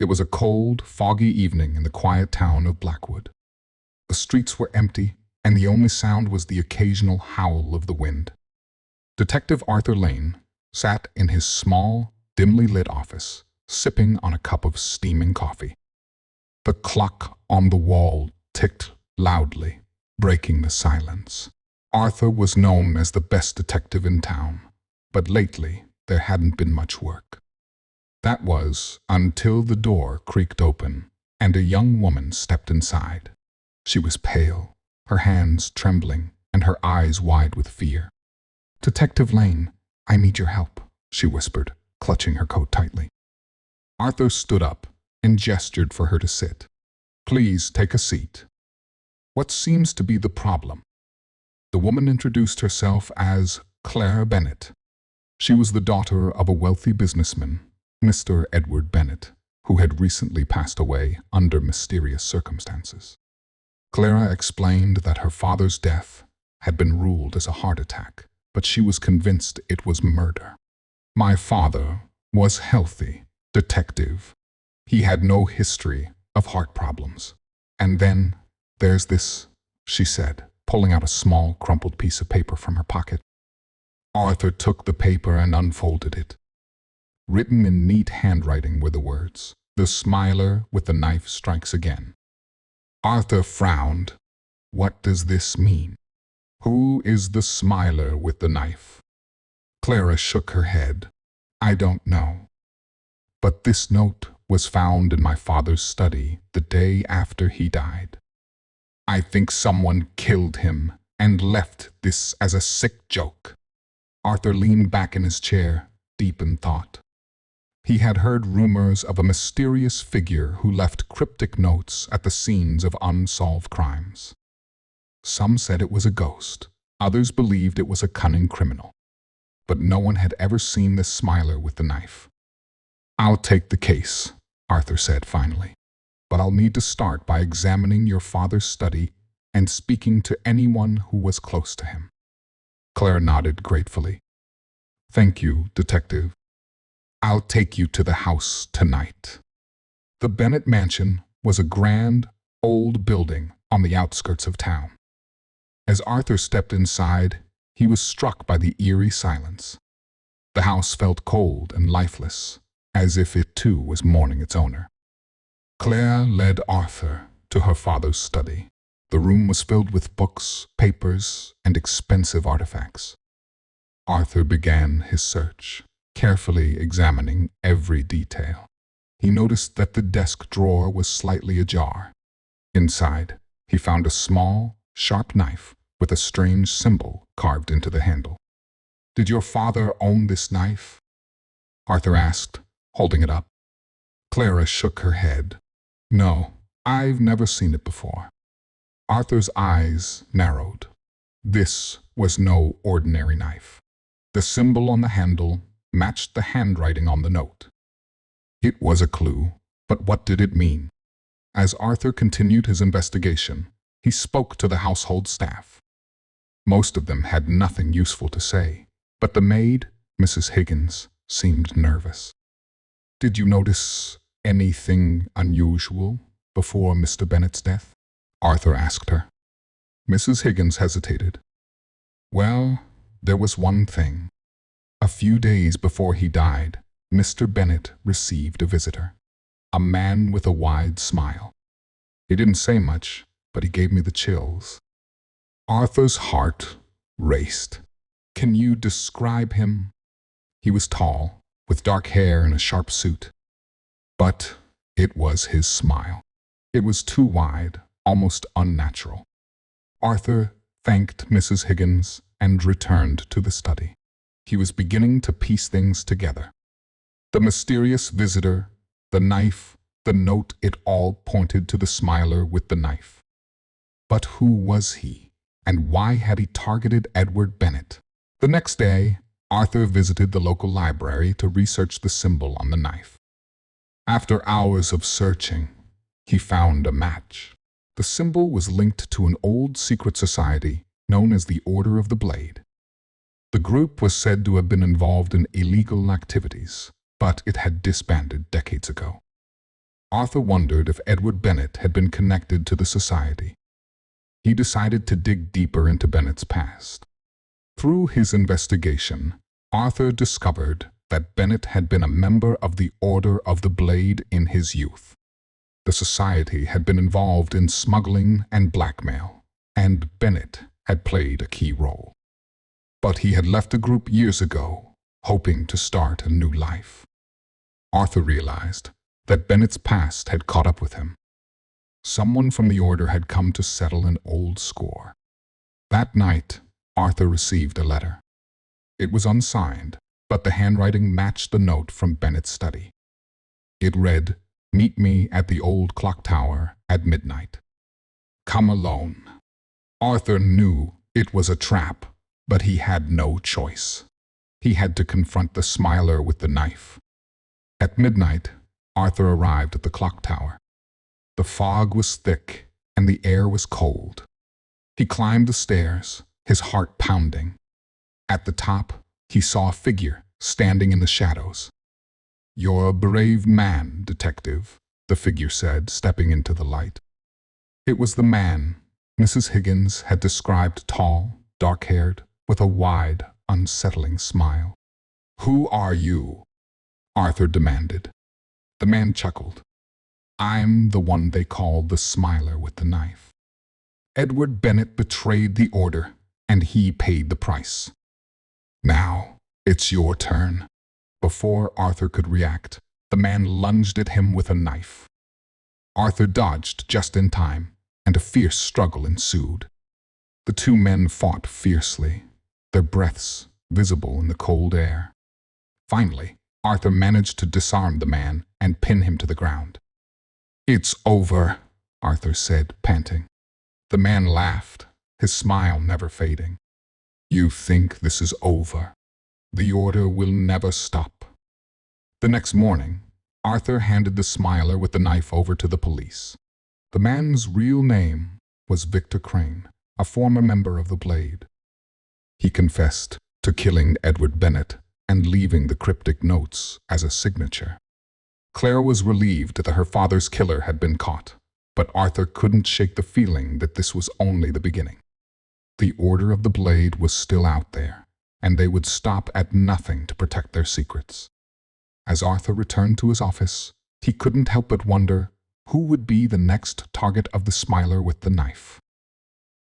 It was a cold, foggy evening in the quiet town of Blackwood. The streets were empty, and the only sound was the occasional howl of the wind. Detective Arthur Lane sat in his small, dimly lit office, sipping on a cup of steaming coffee. The clock on the wall ticked loudly, breaking the silence. Arthur was known as the best detective in town, but lately there hadn't been much work. That was until the door creaked open and a young woman stepped inside. She was pale, her hands trembling and her eyes wide with fear. "Detective Lane, I need your help," she whispered, clutching her coat tightly. Arthur stood up and gestured for her to sit. "Please take a seat." "What seems to be the problem?" The woman introduced herself as Clara Bennett. She was the daughter of a wealthy businessman, Mr. Edward Bennett, who had recently passed away under mysterious circumstances. Clara explained that her father's death had been ruled as a heart attack, but she was convinced it was murder. "My father was healthy, detective. He had no history of heart problems. And then there's this," she said, pulling out a small, crumpled piece of paper from her pocket. Arthur took the paper and unfolded it. Written in neat handwriting were the words, "The smiler with the knife strikes again." Arthur frowned. What does this mean? Who is the smiler with the knife? Clara shook her head. "I don't know. But this note was found in my father's study the day after he died. I think someone killed him and left this as a sick joke." Arthur leaned back in his chair, deep in thought. He had heard rumors of a mysterious figure who left cryptic notes at the scenes of unsolved crimes. Some said it was a ghost, others believed it was a cunning criminal. But no one had ever seen the smiler with the knife. "I'll take the case," Arthur said finally. "But I'll need to start by examining your father's study and speaking to anyone who was close to him." Claire nodded gratefully. "Thank you, Detective. I'll take you to the house tonight." The Bennett mansion was a grand, old building on the outskirts of town. As Arthur stepped inside, he was struck by the eerie silence. The house felt cold and lifeless, as if it too was mourning its owner. Claire led Arthur to her father's study. The room was filled with books, papers, and expensive artifacts. Arthur began his search, carefully examining every detail. He noticed that the desk drawer was slightly ajar. Inside, he found a small, sharp knife with a strange symbol carved into the handle. "Did your father own this knife?" Arthur asked, holding it up. Clara shook her head. "No, I've never seen it before." Arthur's eyes narrowed. This was no ordinary knife. The symbol on the handle matched the handwriting on the note. It was a clue, but what did it mean? As Arthur continued his investigation, he spoke to the household staff. Most of them had nothing useful to say, but the maid, Mrs. Higgins, seemed nervous. "Did you notice anything unusual before Mr. Bennett's death?" Arthur asked her. Mrs. Higgins hesitated. "Well, there was one thing. A few days before he died, Mr. Bennett received a visitor, a man with a wide smile. He didn't say much, but he gave me the chills." Arthur's heart raced. "Can you describe him?" He was tall, with dark hair and a sharp suit. But it was his smile. It was too wide, almost unnatural. Arthur thanked Mrs. Higgins and returned to the study. He was beginning to piece things together. The mysterious visitor, the knife, the note, it all pointed to the smiler with the knife. But who was he, and why had he targeted Edward Bennett? The next day, Arthur visited the local library to research the symbol on the knife. After hours of searching, he found a match. The symbol was linked to an old secret society known as the Order of the Blade. The group was said to have been involved in illegal activities, but it had disbanded decades ago. Arthur wondered if Edward Bennet had been connected to the society. He decided to dig deeper into Bennet's past. Through his investigation, Arthur discovered that Bennet had been a member of the Order of the Blade in his youth. The society had been involved in smuggling and blackmail, and Bennet had played a key role. But he had left the group years ago, hoping to start a new life. Arthur realized that Bennet's past had caught up with him. Someone from the Order had come to settle an old score. That night, Arthur received a letter. It was unsigned, but the handwriting matched the note from Bennet's study. It read, "Meet me at the old clock tower at midnight. Come alone." Arthur knew it was a trap, but he had no choice. He had to confront the smiler with the knife. At midnight, Arthur arrived at the clock tower. The fog was thick and the air was cold. He climbed the stairs, his heart pounding. At the top, he saw a figure standing in the shadows. "You're a brave man, detective," the figure said, stepping into the light. It was the man Mrs. Higgins had described, tall, dark-haired, with a wide, unsettling smile. "Who are you?" Arthur demanded. The man chuckled. "I'm the one they called the Smiler with the knife. Edward Bennet betrayed the Order, and he paid the price. Now, it's your turn." Before Arthur could react, the man lunged at him with a knife. Arthur dodged just in time, and a fierce struggle ensued. The two men fought fiercely, their breaths visible in the cold air. Finally, Arthur managed to disarm the man and pin him to the ground. "It's over," Arthur said, panting. The man laughed, his smile never fading. "You think this is over? The Order will never stop." The next morning, Arthur handed the Smiler with the knife over to the police. The man's real name was Victor Crane, a former member of the Blade. He confessed to killing Edward Bennet and leaving the cryptic notes as a signature. Claire was relieved that her father's killer had been caught, but Arthur couldn't shake the feeling that this was only the beginning. The Order of the Blade was still out there, and they would stop at nothing to protect their secrets. As Arthur returned to his office, he couldn't help but wonder who would be the next target of the Smiler with the knife.